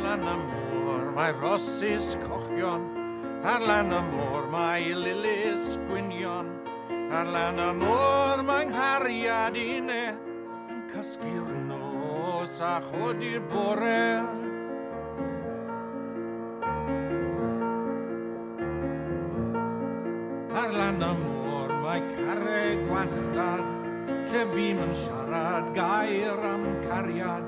lan y môr mae rosys cochion, ar lan y môr mae lilys gwynion, ar lan y môr mae'n nghariad une yn cysgu'r nos a chodi'r bore. Ar lan y môr mae carreg wastad, lle bym yn siarad gair am cariad,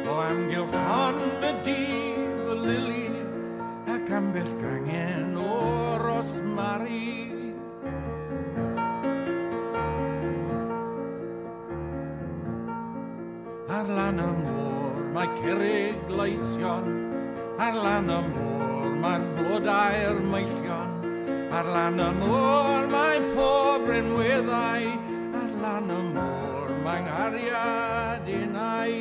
o amgylch hon y dyf y lili, ac ambell gangen o rosmari. Ar lan y môr mae cerrig leision, ar lan y môr mae'r blodau'r meillion, ar lan y môr mae pob rinweddau, ar lan y môr mae'n nghariad unai.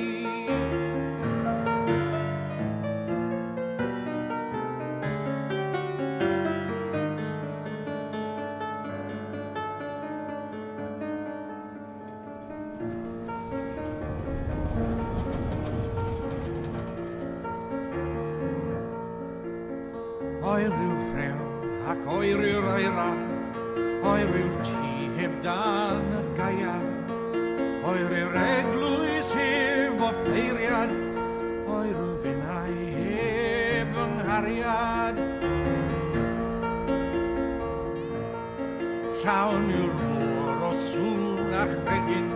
O'i ryw rhew ac o'i ryw eira, o'i ryw ti heb dan y gaiar, o'i ryw eglwys heb o ffeiriad, o'i ryw finnau heb fy nghariad. Llawn yw'r môr o sŵn a chregyn,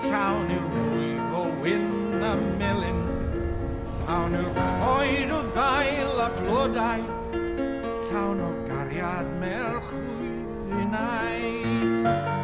llawn yw'r rwyf o wyn a melyn, llawn yw'r coed o ddail a blodau, llawn o gariad merch wyf unai.